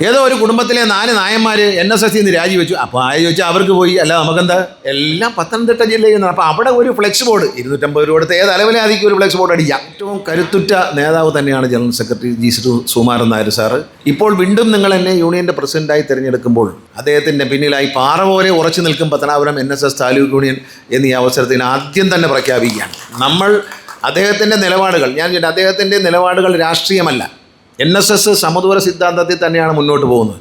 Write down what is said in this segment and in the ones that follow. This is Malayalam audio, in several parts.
ഏതോ ഒരു കുടുംബത്തിലെ 4 നായന്മാർ NSS നിന്ന് രാജിവെച്ചു. അപ്പോൾ ചോദിച്ചാൽ അവർക്ക് പോയി, അല്ല നമുക്കെന്താ, എല്ലാം പത്തനംതിട്ട ജില്ലയിൽ നിന്നാണ്. അപ്പോൾ അവിടെ ഒരു ഫ്ലെക്സ് ബോർഡ് 250 രൂപ കൊടുത്ത് ഏത് അലവലാതിക്ക് ഒരു ഫ്ലെക്സ് ബോർഡ് അടിക്കാം. ഏറ്റവും കരുത്തുറ്റ നേതാവ് തന്നെയാണ് general secretary G Sukumaran Nair sir. ഇപ്പോൾ വീണ്ടും നിങ്ങൾ എന്നെ യൂണിയൻ്റെ പ്രസിഡന്റായി തിരഞ്ഞെടുക്കുമ്പോൾ അദ്ദേഹത്തിൻ്റെ പിന്നിലായി പാറ പോലെ ഉറച്ചു നിൽക്കും പത്തനാപുരം NSS താലൂക്ക് യൂണിയൻ എന്നീ അവസരത്തിന് ആദ്യം തന്നെ പ്രഖ്യാപിക്കുകയാണ്. നമ്മൾ അദ്ദേഹത്തിൻ്റെ നിലപാടുകൾ, അദ്ദേഹത്തിൻ്റെ നിലപാടുകൾ രാഷ്ട്രീയമല്ല, NSS സമദൂര സിദ്ധാന്തത്തിൽ തന്നെയാണ് മുന്നോട്ട് പോകുന്നത്.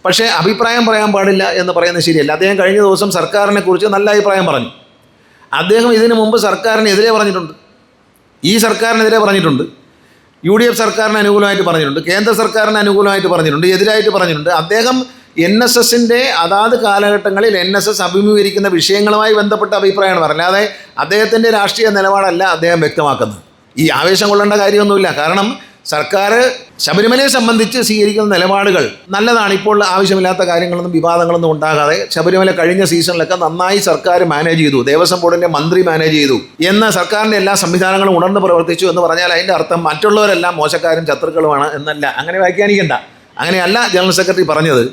പക്ഷേ അഭിപ്രായം പറയാൻ പാടില്ല എന്ന് പറയുന്നത് ശരിയല്ല. അദ്ദേഹം കഴിഞ്ഞ ദിവസം സർക്കാരിനെ കുറിച്ച് നല്ല അഭിപ്രായം പറഞ്ഞു. അദ്ദേഹം ഇതിനു മുമ്പ് സർക്കാരിനെതിരെ പറഞ്ഞിട്ടുണ്ട്, ഈ സർക്കാരിനെതിരെ പറഞ്ഞിട്ടുണ്ട്, UDF സർക്കാരിന് അനുകൂലമായിട്ട് പറഞ്ഞിട്ടുണ്ട്, കേന്ദ്ര സർക്കാരിന് അനുകൂലമായിട്ട് പറഞ്ഞിട്ടുണ്ട്, എതിരായിട്ട് പറഞ്ഞിട്ടുണ്ട്. അദ്ദേഹം NSSൻ്റെ അതാത് കാലഘട്ടങ്ങളിൽ NSS അഭിമുഖീകരിക്കുന്ന വിഷയങ്ങളുമായി ബന്ധപ്പെട്ട അഭിപ്രായമാണ് പറഞ്ഞത്. അല്ലാതെ അദ്ദേഹത്തിൻ്റെ രാഷ്ട്രീയ നിലപാടല്ല അദ്ദേഹം വ്യക്തമാക്കുന്നത്. ഈ ആവേശം കൊള്ളേണ്ട കാര്യമൊന്നുമില്ല. കാരണം സർക്കാർ ശബരിമലയെ സംബന്ധിച്ച് സ്വീകരിക്കുന്ന നിലപാടുകൾ നല്ലതാണ്. ഇപ്പോൾ ആവശ്യമില്ലാത്ത കാര്യങ്ങളൊന്നും വിവാദങ്ങളൊന്നും ഉണ്ടാകാതെ ശബരിമല കഴിഞ്ഞ സീസണിലൊക്കെ നന്നായി സർക്കാർ മാനേജ് ചെയ്തു, ദേവസ്വം ബോർഡിൻ്റെ മന്ത്രി മാനേജ് ചെയ്തു എന്ന് സർക്കാരിൻ്റെ എല്ലാ സംവിധാനങ്ങളും ഉണർന്ന് പ്രവർത്തിച്ചു എന്ന് പറഞ്ഞാൽ അതിൻ്റെ അർത്ഥം മറ്റുള്ളവരെല്ലാം മോശക്കാരും ശത്രുക്കളുമാണ് എന്നല്ല. അങ്ങനെ വ്യാഖ്യാനിക്കേണ്ട. അങ്ങനെയല്ല ജനറൽ സെക്രട്ടറി പറഞ്ഞത്.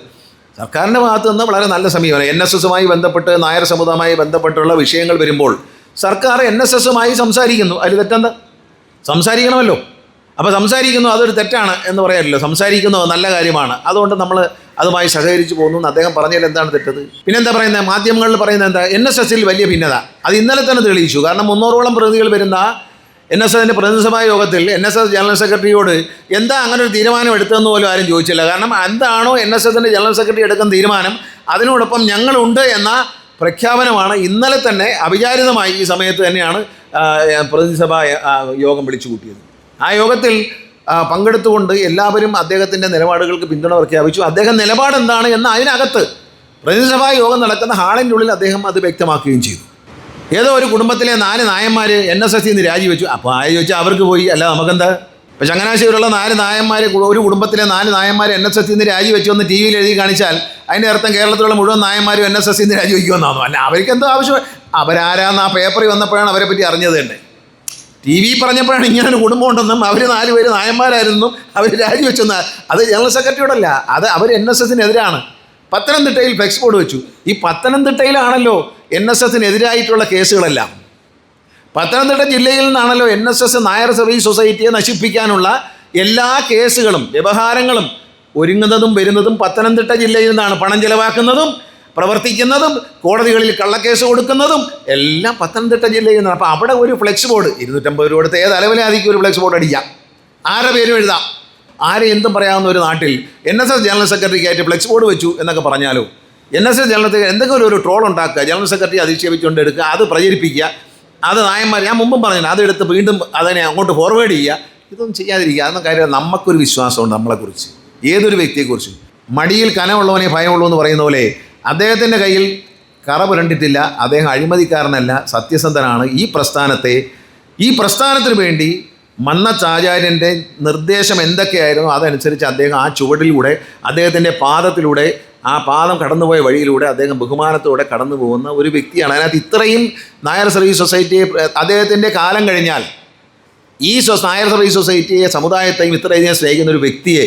സർക്കാരിൻ്റെ ഭാഗത്തു നിന്ന് വളരെ നല്ല സമീപനം. NSSുമായി ബന്ധപ്പെട്ട്, നായർ സമുദായവുമായി ബന്ധപ്പെട്ടുള്ള വിഷയങ്ങൾ വരുമ്പോൾ സർക്കാർ NSSുമായി സംസാരിക്കുന്നു. അതിൽ തെറ്റെന്താ? സംസാരിക്കണമല്ലോ. അപ്പോൾ സംസാരിക്കുന്നു, അതൊരു തെറ്റാണ് എന്ന് പറയാറില്ല. സംസാരിക്കുന്നത് നല്ല കാര്യമാണ്. അതുകൊണ്ട് നമ്മൾ അതുമായി സഹകരിച്ച് പോകുന്നു എന്ന് അദ്ദേഹം പറഞ്ഞാൽ എന്താണ് തെറ്റത്? പിന്നെന്താ പറയുന്നത്? മാധ്യമങ്ങളിൽ പറയുന്നത് എന്താ? NSSൽ വലിയ ഭിന്നത. അത് ഇന്നലെ തന്നെ തെളിയിച്ചു. കാരണം 300ഓളം പ്രതിനിധികൾ വരുന്ന NSSൻ്റെ പ്രതിനിധിസഭാ യോഗത്തിൽ NSS ജനറൽ സെക്രട്ടറിയോട് എന്താ അങ്ങനെ ഒരു തീരുമാനം എടുത്തതെന്ന് പോലും ആരും ചോദിച്ചില്ല. കാരണം എന്താണോ NSSൻ്റെ ജനറൽ സെക്രട്ടറി എടുക്കുന്ന തീരുമാനം, അതിനോടൊപ്പം ഞങ്ങളുണ്ട് എന്ന പ്രഖ്യാപനമാണ് ഇന്നലെ തന്നെ അവിചാരിതമായി ഈ സമയത്ത് തന്നെയാണ് പ്രതിനിധിസഭാ യോഗം വിളിച്ചു കൂട്ടിയത്. ആ യോഗത്തിൽ പങ്കെടുത്തുകൊണ്ട് എല്ലാവരും അദ്ദേഹത്തിൻ്റെ നിലപാടുകൾക്ക് പിന്തുണ പ്രഖ്യാപിച്ചു. അദ്ദേഹം നിലപാടെന്താണ് എന്ന് അതിനകത്ത് പ്രതിനിധിസഭാ യോഗം നടക്കുന്ന ഹാളിൻ്റെ ഉള്ളിൽ അദ്ദേഹം അത് വ്യക്തമാക്കുകയും ചെയ്തു. ഏതോ ഒരു കുടുംബത്തിലെ 4 നായന്മാർ NSS നിന്ന് രാജിവെച്ചു. അപ്പോൾ ചോദിച്ചാൽ അവർക്ക് പോയി, അല്ല നമുക്കെന്താ. ഇപ്പോൾ ചങ്ങനാശ്ശേരിയിലുള്ള 4 നായന്മാർ, ഒരു കുടുംബത്തിലെ 4 നായന്മാർ NSS നിന്ന് രാജിവെച്ചു എന്ന് TV എഴുതി കാണിച്ചാൽ അതിൻ്റെ അർത്ഥം കേരളത്തിലുള്ള മുഴുവൻ നായന്മാരും NSS നിന്ന് രാജിവെക്കുമെന്നാണോ? അല്ല, അവർക്ക് എന്തോ ആവശ്യം. അവരാരാന്ന് ആ പേപ്പറിൽ വന്നപ്പോഴാണ് അവരെ പറ്റി അറിഞ്ഞത് തന്നെ. TV പറഞ്ഞപ്പോഴാണ് ഇങ്ങനെ ഒരു കുടുംബം ഉണ്ടെന്നും അവർ 4 പേര് നായന്മാരായിരുന്നും അവർ രാജിവെച്ചെന്ന്. അത് ജനറൽ സെക്രട്ടറിയോടല്ല, അത് അവർ NSSനെതിരാണ്. പത്തനംതിട്ടയിൽ ഫ്ലെക്സ് ബോർഡ് വെച്ചു. ഈ പത്തനംതിട്ടയിലാണല്ലോ NSSനെതിരായിട്ടുള്ള കേസുകളെല്ലാം. പത്തനംതിട്ട ജില്ലയിൽ നിന്നാണല്ലോ NSS നായർ സർവീസ് സൊസൈറ്റിയെ നശിപ്പിക്കാനുള്ള എല്ലാ കേസുകളും വ്യവഹാരങ്ങളും ഒരുങ്ങുന്നതും വരുന്നതും പത്തനംതിട്ട ജില്ലയിൽ നിന്നാണ്. പണം ചെലവാക്കുന്നതും പ്രവർത്തിക്കുന്നതും കോടതികളിൽ കള്ളക്കേസ് കൊടുക്കുന്നതും എല്ലാം പത്തനംതിട്ട ജില്ലയിൽ നിന്നാണ്. അപ്പോൾ അവിടെ ഒരു ഫ്ലെക്സ് ബോർഡ് 250 രൂപ കൊടുത്ത് ഏത് അലവലാതിക്ക് ഒരു ഫ്ലെക്സ് ബോർഡ് അടിക്കാം, ആരുടെ പേരും എഴുതാം, ആരെ എന്തും പറയാവുന്ന ഒരു നാട്ടിൽ NSS ജനറൽ സെക്രട്ടറിക്കായിട്ട് ഫ്ലെക്സ് ബോർഡ് വെച്ചു എന്നൊക്കെ പറഞ്ഞാലോ, NSS ജനറൽ സെക്രട്ടറി എന്തെങ്കിലും ഒരു ട്രോൾ ഉണ്ടാക്കുക, ജനറൽ സെക്രട്ടറി അധിക്ഷേപിച്ചുകൊണ്ട് എടുക്കുക, അത് പ്രചരിപ്പിക്കുക, അത് നായന്മാർ, ഞാൻ മുമ്പും പറഞ്ഞില്ല, അതെടുത്ത് വീണ്ടും അതിനെ അങ്ങോട്ട് ഫോർവേഡ് ചെയ്യുക, ഇതൊന്നും ചെയ്യാതിരിക്കുക. അതൊന്നും കാര്യം. നമുക്കൊരു വിശ്വാസമുണ്ട് നമ്മളെക്കുറിച്ച്, ഏതൊരു വ്യക്തിയെക്കുറിച്ചും. മടിയിൽ കനമുള്ളവനെ ഭയമുള്ളൂ എന്ന് പറയുന്ന പോലെ അദ്ദേഹത്തിൻ്റെ കയ്യിൽ കറ പുരണ്ടിട്ടില്ല. അദ്ദേഹം അഴിമതിക്കാരനല്ല, സത്യസന്ധനാണ്. ഈ പ്രസ്ഥാനത്തിന് വേണ്ടി മന്നച്ചാചാര്യൻ്റെ നിർദ്ദേശം എന്തൊക്കെയായിരുന്നു അതനുസരിച്ച് അദ്ദേഹം ആ ചുവടിലൂടെ, അദ്ദേഹത്തിൻ്റെ പാദത്തിലൂടെ, ആ പാദം കടന്നുപോയ വഴിയിലൂടെ അദ്ദേഹം ബഹുമാനത്തോടെ കടന്നു പോകുന്ന ഒരു വ്യക്തിയാണ്. അതിനകത്ത് ഇത്രയും നായർ സർവീസ് സൊസൈറ്റിയെ, അദ്ദേഹത്തിൻ്റെ കാലം കഴിഞ്ഞാൽ ഈ നായർ സർവീസ് സൊസൈറ്റിയെ, സമുദായത്തെയും ഇത്രയധികം സ്നേഹിക്കുന്ന ഒരു വ്യക്തിയെ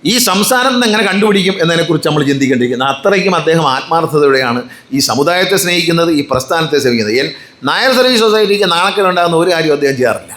ഈ സംസ്ഥാനത്ത് നിന്ന് എങ്ങനെ കണ്ടുപിടിക്കും എന്നതിനെക്കുറിച്ച് നമ്മൾ ചിന്തിക്കേണ്ടിയിരിക്കുന്നത്. അത്രയ്ക്കും അദ്ദേഹം ആത്മാർത്ഥതയോടെയാണ് ഈ സമുദായത്തെ സ്നേഹിക്കുന്നത്, ഈ പ്രസ്ഥാനത്തെ സ്നേഹിക്കുന്നത്. നായർ സർവീസ് സൊസൈറ്റിക്ക് നാണക്കേടുണ്ടാകുന്ന ഒരു കാര്യം അദ്ദേഹം ചെയ്യാറില്ല.